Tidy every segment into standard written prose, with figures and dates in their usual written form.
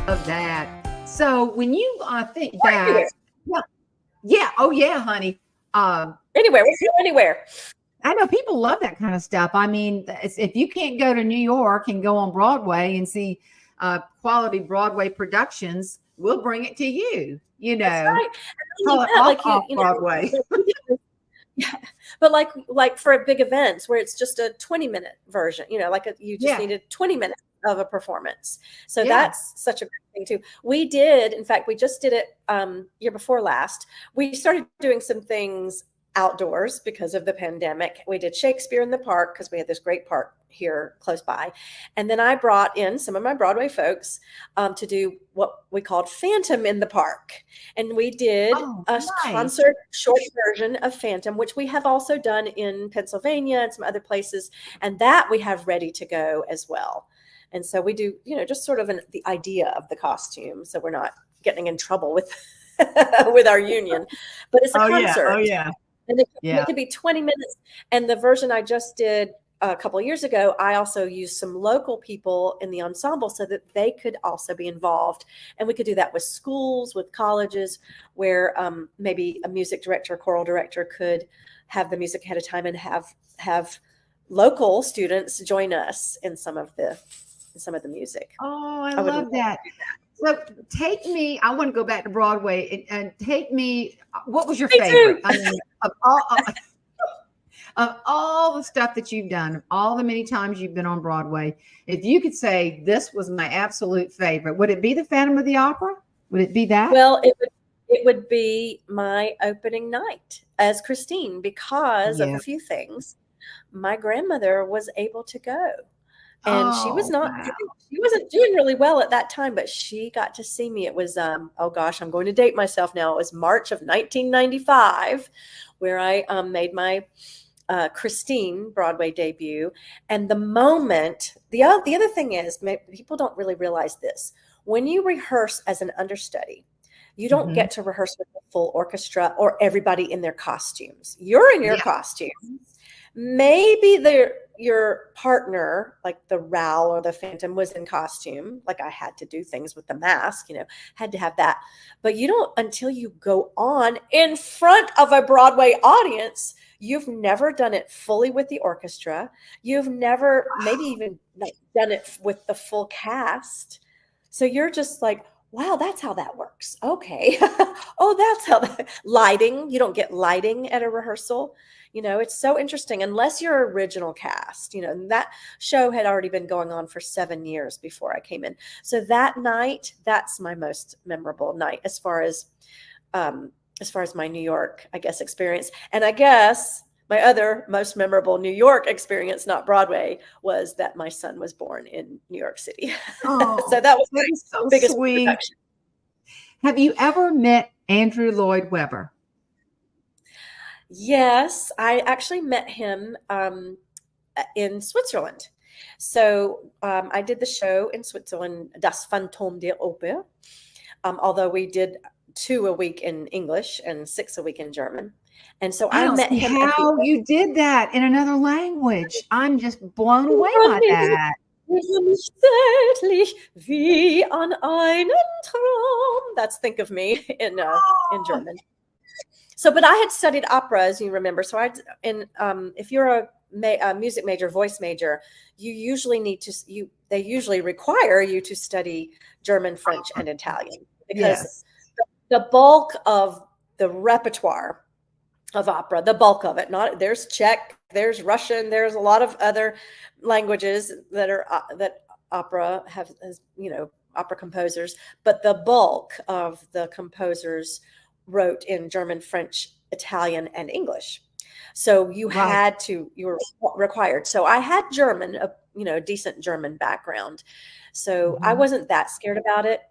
Love that. So when you think Or anywhere. back, yeah, oh yeah, honey. Anywhere, we'll go anywhere. I know people love that kind of stuff. I mean, if you can't go to New York and go on Broadway and see quality Broadway productions, we'll bring it to you. You That's know, right. And call it that, like off you know, Broadway. yeah, but like for big events where it's just a 20-minute version, you just Yeah, needed 20 minutes of a performance. So yeah. that's such a great thing too. We did, in fact, we just did it year before last. We started doing some things outdoors because of the pandemic. We did Shakespeare in the park because we had this great park here close by. And then I brought in some of my Broadway folks to do what we called Phantom in the Park. And we did Oh, a nice. concert short version of Phantom, which we have also done in Pennsylvania and some other places. And that we have ready to go as well. And so we do, just sort of the idea of the costume. So we're not getting in trouble with with our union, but it's a Oh yeah. Oh concert. yeah. And it Yeah. could be 20 minutes. And the version I just did a couple of years ago, I also used some local people in the ensemble so that they could also be involved. And we could do that with schools, with colleges, where maybe a music director, choral director could have the music ahead of time and have local students join us in some of the music. Oh, I I would love love that. to do that. So take me. I want to go back to Broadway and take me. What was your Me too. favorite? I mean, of all the stuff that you've done, of all the many times you've been on Broadway, if you could say this was my absolute favorite, would it be the Phantom of the Opera? Would it be that? Well, it would be my opening night as Christine because of Yeah. a few things. My grandmother was able to go, and she was Oh, not wow. she wasn't doing really well at that time, but she got to see me. It was oh gosh, I'm going to date myself now. It was March of 1995 where I made my Christine Broadway debut. And the other thing is, people don't really realize this. When you rehearse as an understudy, you don't Hmm. get to rehearse with the full orchestra or everybody in their costumes. You're in your Yeah. costume. Maybe your partner, like the Raoul or the Phantom, was in costume. Like I had to do things with the mask, had to have that. But you don't until you go on in front of a Broadway audience. You've never done it fully with the orchestra. You've never maybe even like, done it with the full cast. So you're just like, wow, that's how that works. Okay. Oh, that's how lighting. You don't get lighting at a rehearsal. It's so interesting unless you're original cast, and that show had already been going on for 7 years before I came in. So that night, that's my most memorable night as far as my New York, I guess, experience. And I guess my other most memorable New York experience, not Broadway, was that my son was born in New York City. So Oh, that was that my is so biggest sweet. production. Have you ever met Andrew Lloyd Webber? Yes, I actually met him in Switzerland. So I did the show in Switzerland, Das Phantom der Oper, although we did 2 a week in English and 6 a week in German. And so I I don't met see him at the how you did that in another language. I'm just blown away by that. Zärtlich wie an einen Traum. That's Think of Me in Oh, German. So, but I had studied opera, as you remember. So if you're a music major, voice major, you usually they usually require you to study German, French, and Italian because yes. the bulk of the repertoire of opera, the bulk of it, there's Czech, there's Russian, there's a lot of other languages that opera has, opera composers, but the bulk of the composers wrote in German, French, Italian, and English. So you Right. were required. So I had German, a decent German background. So I Mhm. wasn't that scared about it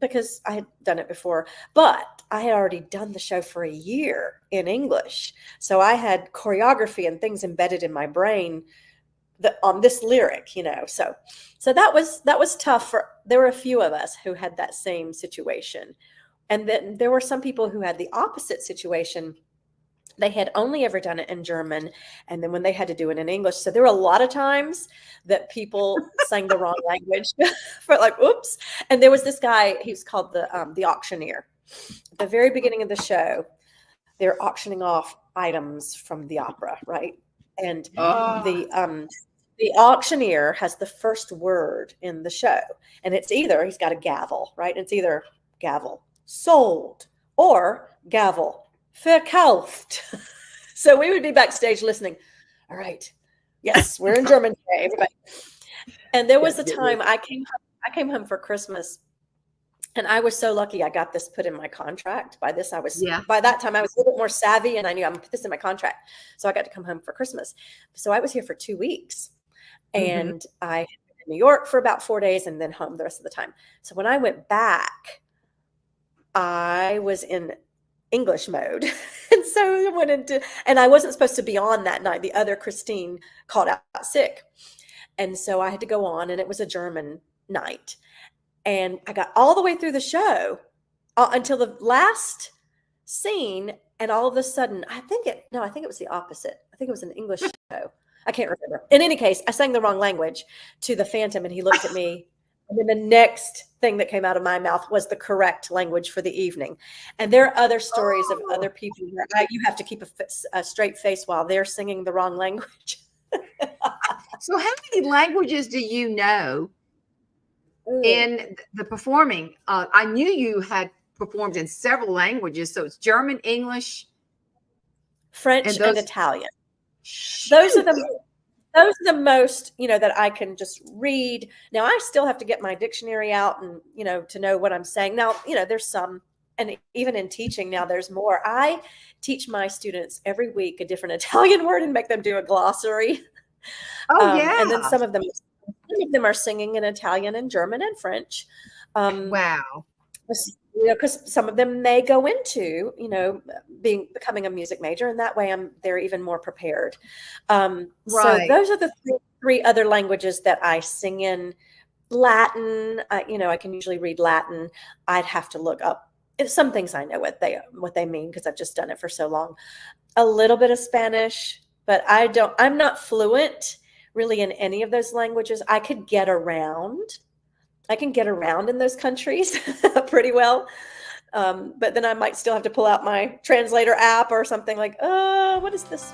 because I had done it before, but I had already done the show for a year in English. So I had choreography and things embedded in my brain on this lyric, so that was tough. There were a few of us who had that same situation. And then there were some people who had the opposite situation They had only ever done it in German, and then when they had to do it in English, so there were a lot of times that people sang the wrong language for like, oops. And there was this guy, he was called the auctioneer. At the very beginning of the show, they're auctioning off items from the opera, right? And the auctioneer has the first word in the show, and it's either, he's got a gavel, right? It's either gavel sold or gavel verkauft. So we would be backstage listening. All right, yes, we're in German today, everybody. And there was a time I came home for Christmas, and I was so lucky I got this put in my contract. By that time I was a little bit more savvy, and I knew I'm gonna put this in my contract. So I got to come home for Christmas. So I was here for 2 weeks, and I had been in New York for about 4 days and then home the rest of the time. So when I went back, I was in English mode. And so I went into, and I wasn't supposed to be on that night. The other Christine called out sick. And so I had to go on, and it was a German night. And I got all the way through the show until the last scene. And all of a sudden, I think it was the opposite. I think it was an English show. I can't remember. In any case, I sang the wrong language to the Phantom, and he looked at me. And then the next thing that came out of my mouth was the correct language for the evening. And there are other stories of other people where you have to keep a straight face while they're singing the wrong language. So how many languages do you know in the performing? I knew you had performed in several languages. So it's German, English, French, and Italian. Those are the most, that I can just read. Now I still have to get my dictionary out and, to know what I'm saying. Now, there's some, and even in teaching now there's more. I teach my students every week a different Italian word and make them do a glossary. Yeah. And then some of them are singing in Italian and German and French. Wow. Because some of them may go into, becoming a music major, and that way they're even more prepared. Right. So those are the three other languages that I sing in. Latin, I can usually read Latin. I'd have to look up some things. I know what they mean because I've just done it for so long. A little bit of Spanish, but I'm not fluent really in any of those languages. I could get around. I can get around in those countries pretty well. But then I might still have to pull out my translator app or something like, what is this?